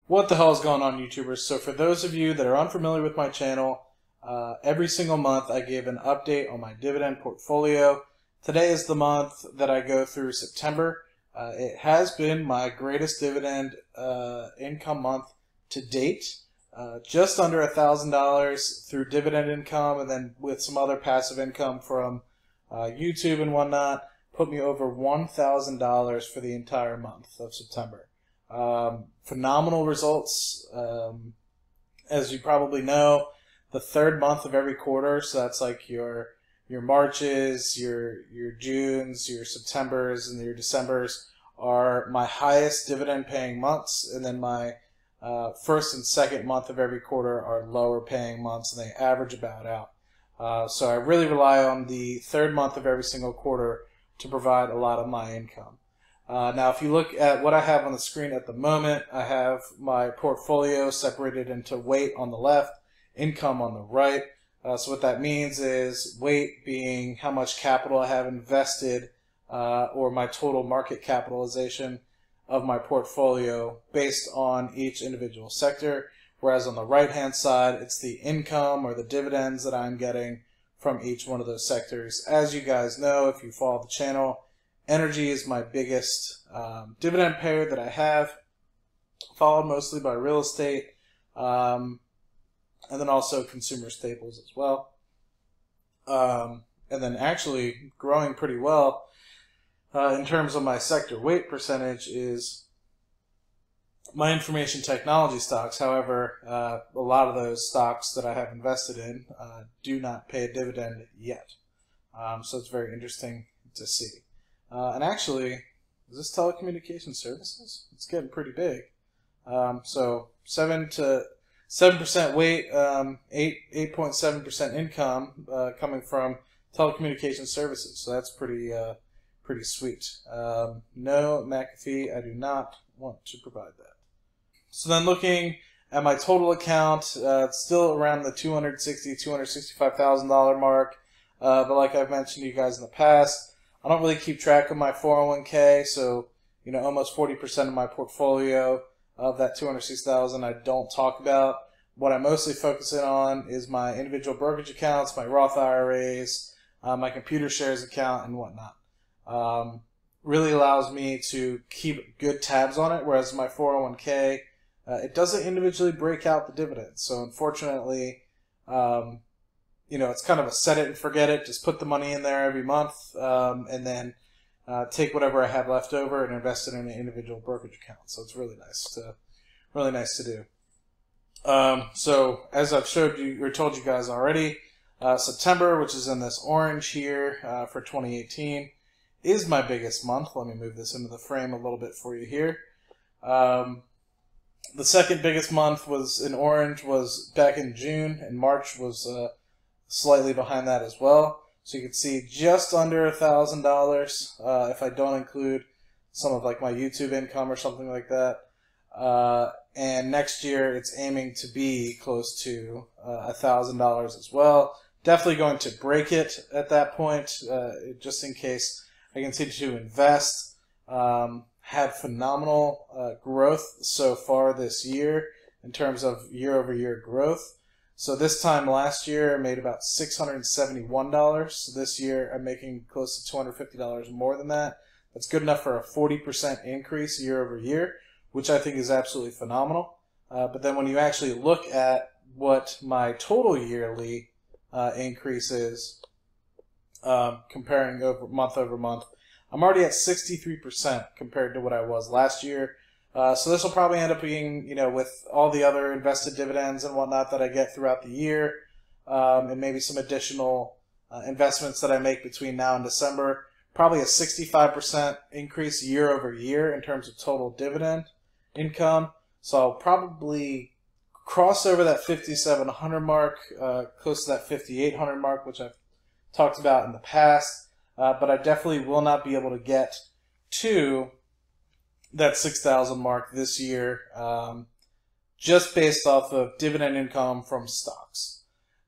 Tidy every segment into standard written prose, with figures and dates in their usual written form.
What the hell is going on, YouTubers? So for those of you that are unfamiliar with my channel, every single month I give an update on my dividend portfolio. Today is the month that I go through September. It has been my greatest dividend income month to date. Just under $1,000 through dividend income, and then with some other passive income from YouTube and whatnot, put me over $1,000 for the entire month of September. Phenomenal results. As you probably know, the third month of every quarter, so that's like your Marches, your Junes, your Septembers, and your Decembers are my highest dividend paying months, and then my first and second month of every quarter are lower paying months, and they average about out. So I really rely on the third month of every single quarter to provide a lot of my income. Now, if you look at what I have on the screen at the moment, I have my portfolio separated into weight on the left, income on the right. So what that means is weight being how much capital I have invested or my total market capitalization of my portfolio based on each individual sector, whereas on the right-hand side, it's the income or the dividends that I'm getting from each one of those sectors. As you guys know, if you follow the channel, energy is my biggest dividend payer that I have, followed mostly by real estate, and then also consumer staples as well. And then actually growing pretty well in terms of my sector weight percentage is my information technology stocks. However, a lot of those stocks that I have invested in do not pay a dividend yet. So it's very interesting to see. And actually, is this telecommunication services? It's getting pretty big. So 7% weight, 8.7% income coming from telecommunication services. So that's pretty sweet. No, McAfee, I do not want to provide that. So then looking at my total account, it's still around the $260,000, $265,000 mark. But like I've mentioned to you guys in the past, I don't really keep track of my 401k, so almost 40% of my portfolio of that $260,000 I don't talk about. What I'm mostly focusing on is my individual brokerage accounts, my Roth IRAs, my computer shares account, and whatnot. Really allows me to keep good tabs on it, whereas my 401k, it doesn't individually break out the dividends. So unfortunately, it's kind of a set it and forget it. Just put the money in there every month, and then take whatever I have left over and invest it in an individual brokerage account. So it's really nice to do. So as I've showed you or told you guys already, September, which is in this orange here for 2018, is my biggest month. Let me move this into the frame a little bit for you here. The second biggest month was in orange was back in June, and March was slightly behind that as well. So you can see just under $1,000 if I don't include some of like my YouTube income or something like that. And next year it's aiming to be close to $1,000 as well. Definitely going to break it at that point, just in case I continue to invest. Had phenomenal growth so far this year in terms of year-over-year growth. So this time last year I made about $671. This year I'm making close to $250 more than that. That's good enough for a 40% increase year over year, which I think is absolutely phenomenal. But then when you actually look at what my total yearly increase is, comparing over month, I'm already at 63% compared to what I was last year. So this will probably end up being, with all the other invested dividends and whatnot that I get throughout the year, and maybe some additional investments that I make between now and December, probably a 65% increase year over year in terms of total dividend income. So I'll probably cross over that 5,700 mark, close to that 5,800 mark, which I've talked about in the past. But I definitely will not be able to get to that 6,000 mark this year, just based off of dividend income from stocks.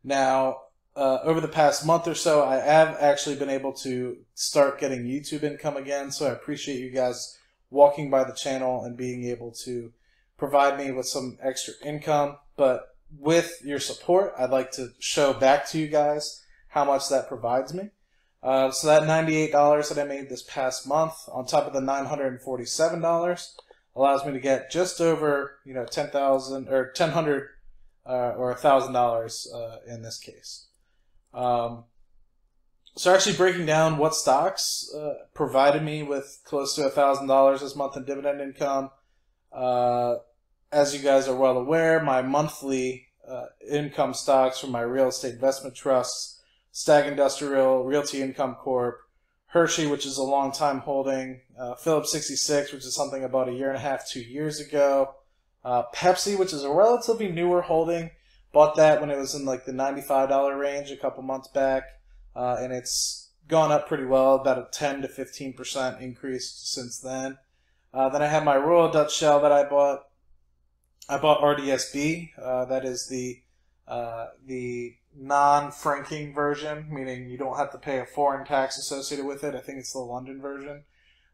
Now, over the past month or so, I have actually been able to start getting YouTube income again, so I appreciate you guys walking by the channel and being able to provide me with some extra income. But with your support, I'd like to show back to you guys how much that provides me. So that $98 that I made this past month, on top of the $947, allows me to get just over, $10,000 or $1,000 or $1,000 in this case. So actually breaking down what stocks provided me with close to $1,000 this month in dividend income. As you guys are well aware, my monthly income stocks from my real estate investment trusts: Stag Industrial, Realty Income Corp, Hershey, which is a long time holding, Phillips 66, which is something about a year and a half, 2 years ago, Pepsi, which is a relatively newer holding. Bought that when it was in like the $95 range a couple months back, and it's gone up pretty well, about a 10 to 15% increase since then. Then I have my Royal Dutch Shell that I bought. I bought RDSB. That is the non-franking version, meaning you don't have to pay a foreign tax associated with it. I think it's the London version,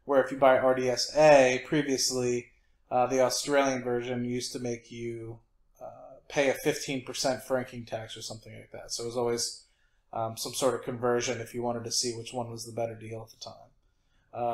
where if you buy RDSA, previously the Australian version used to make you pay a 15% franking tax or something like that. So it was always some sort of conversion if you wanted to see which one was the better deal at the time.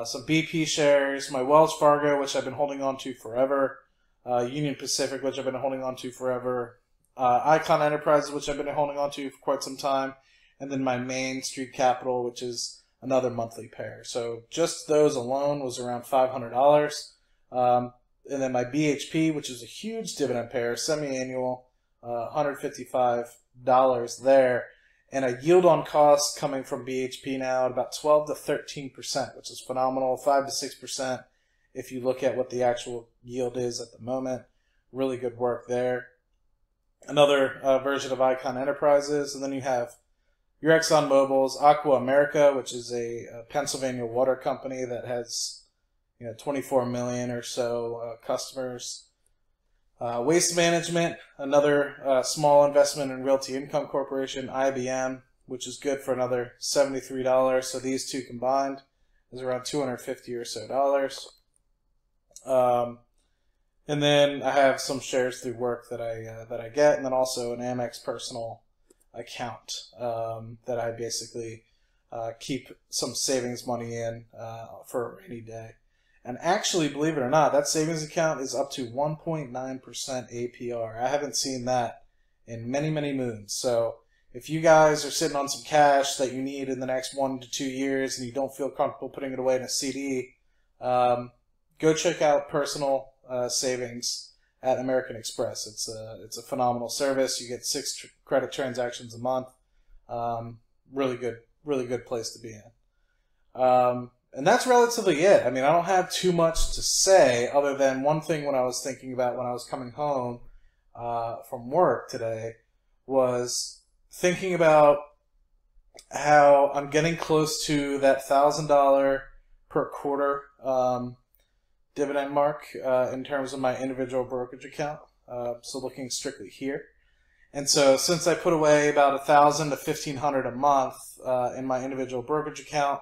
Some BP shares, my Wells Fargo, which I've been holding on to forever, Union Pacific, which I've been holding on to forever, Icon Enterprises, which I've been holding on to for quite some time, and then my Main Street Capital, which is another monthly pair. So just those alone was around $500. And then my BHP, which is a huge dividend pair, semi-annual, $155 there, and a yield on cost coming from BHP now at about 12 to 13%, which is phenomenal. 5 to 6% if you look at what the actual yield is at the moment. Really good work there. Another version of Icon Enterprises, and then you have your ExxonMobil's Aqua America, which is a Pennsylvania water company that has 24 million or so customers. Waste Management, another small investment in Realty Income Corporation, IBM, which is good for another $73. So these two combined is around $250 or so dollars. And then I have some shares through work that I get, and then also an Amex personal account that I basically keep some savings money in for a rainy day. And actually, believe it or not, that savings account is up to 1.9% APR. I haven't seen that in many, many moons. So if you guys are sitting on some cash that you need in the next 1 to 2 years and you don't feel comfortable putting it away in a CD, go check out personal savings at American Express. It's a phenomenal service. You get 6 credit transactions a month. Really good place to be in. And that's relatively it. I mean, I don't have too much to say other than one thing when I was thinking about when I was coming home from work today was thinking about how I'm getting close to that $1,000 per quarter dividend mark in terms of my individual brokerage account. So looking strictly here. And so since I put away about $1,000 to $1,500 a month in my individual brokerage account,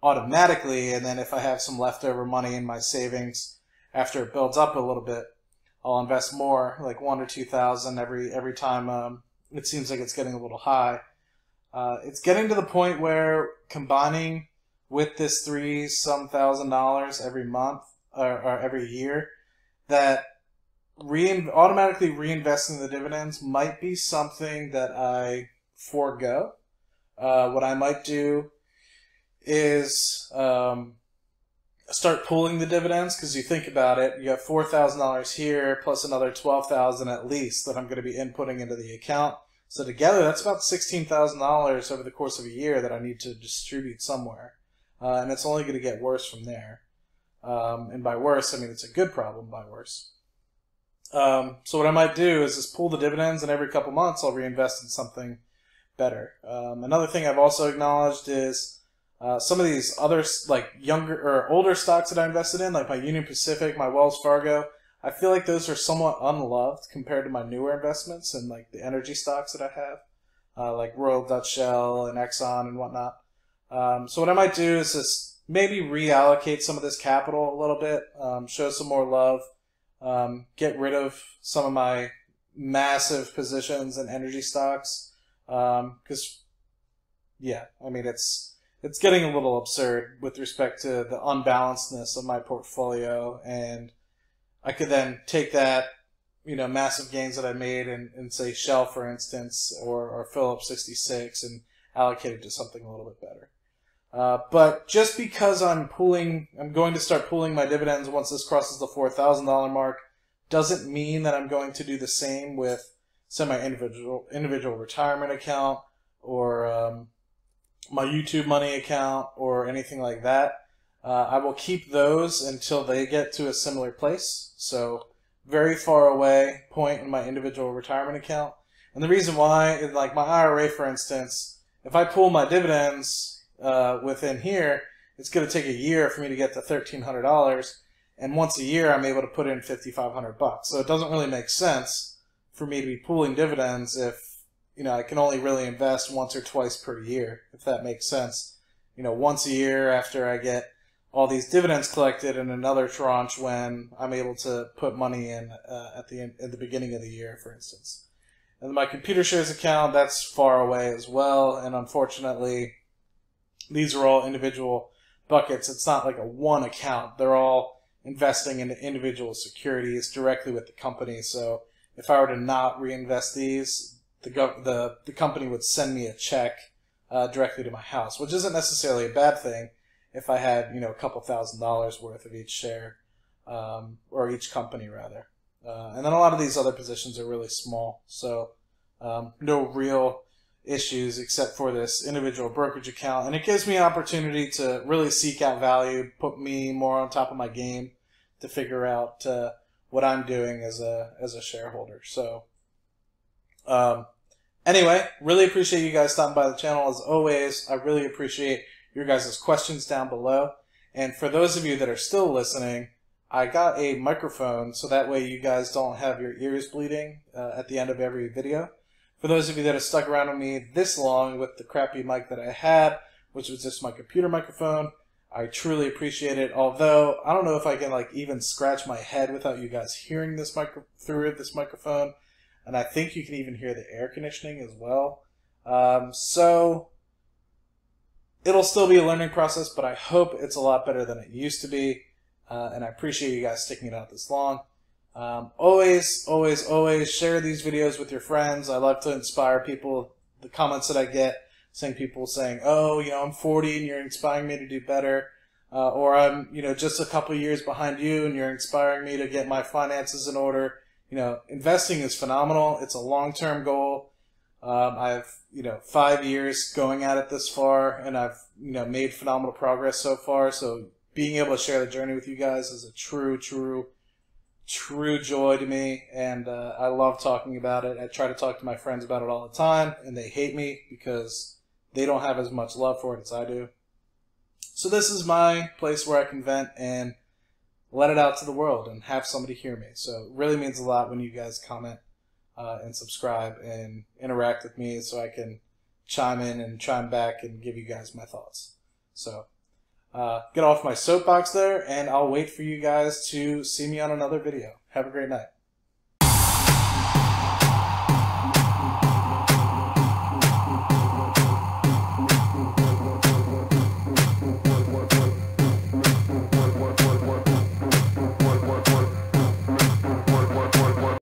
automatically, and then if I have some leftover money in my savings after it builds up a little bit, I'll invest more, like $1,000 or $2,000 every time it seems like it's getting a little high. It's getting to the point where combining with this $3-some thousand every month or every year, that automatically reinvesting the dividends might be something that I forego. What I might do is start pooling the dividends, because you think about it, you have $4,000 here plus another $12,000 at least that I'm going to be inputting into the account. So together, that's about $16,000 over the course of a year that I need to distribute somewhere, and it's only going to get worse from there. And by worse, I mean it's a good problem by worse. So what I might do is just pool the dividends, and every couple months I'll reinvest in something better. Another thing I've also acknowledged is some of these other, like, younger or older stocks that I invested in, like my Union Pacific, my Wells Fargo, I feel like those are somewhat unloved compared to my newer investments and like the energy stocks that I have, like Royal Dutch Shell and Exxon and whatnot. So what I might do is just maybe reallocate some of this capital a little bit, show some more love get rid of some of my massive positions in energy stocks. Because, yeah, I mean, it's getting a little absurd with respect to the unbalancedness of my portfolio, and I could then take that, massive gains that I made and say Shell, for instance, or Phillips 66 and allocate it to something a little bit better. But just because I'm going to start pooling my dividends once this crosses the $4,000 mark, doesn't mean that I'm going to do the same with, say, my individual retirement account or my YouTube money account or anything like that. I will keep those until they get to a similar place. So very far away point in my individual retirement account. And the reason why is, like, my IRA, for instance, if I pool my dividends within here, it's going to take a year for me to get to $1,300. And once a year, I'm able to put in $5,500. So it doesn't really make sense for me to be pooling dividends if, I can only really invest once or twice per year, if that makes sense. Once a year after I get all these dividends collected, and another tranche when I'm able to put money in at the beginning of the year, for instance. And my computer shares account, that's far away as well, and unfortunately, these are all individual buckets. It's not like a one account. They're all investing in individual securities directly with the company. So if I were to not reinvest these, the company would send me a check directly to my house, which isn't necessarily a bad thing if I had, a couple $1,000s worth of each share, or each company rather. And then a lot of these other positions are really small, so no real issues except for this individual brokerage account. And it gives me an opportunity to really seek out value, put me more on top of my game to figure out what I'm doing as a shareholder. So anyway, really appreciate you guys stopping by the channel. As always, I really appreciate your guys' questions down below. And for those of you that are still listening, I got a microphone so that way you guys don't have your ears bleeding at the end of every video. For those of you that have stuck around with me this long with the crappy mic that I had, which was just my computer microphone, I truly appreciate it. Although, I don't know if I can even scratch my head without you guys hearing this through this microphone. And I think you can even hear the air conditioning as well. So it'll still be a learning process, but I hope it's a lot better than it used to be. And I appreciate you guys sticking it out this long. Always share these videos with your friends. I love to inspire people. The comments that I get, people saying, oh, I'm 40 and you're inspiring me to do better. Or I'm, just a couple of years behind you and you're inspiring me to get my finances in order. Investing is phenomenal. It's a long-term goal. I've, 5 years going at it this far, and I've, made phenomenal progress so far. So being able to share the journey with you guys is a true joy to me, and I love talking about it. I try to talk to my friends about it all the time, and they hate me because they don't have as much love for it as I do. So this is my place where I can vent and let it out to the world and have somebody hear me. So it really means a lot when you guys comment and subscribe and interact with me so I can chime in and chime back and give you guys my thoughts. So get off my soapbox there, and I'll wait for you guys to see me on another video. Have a great night.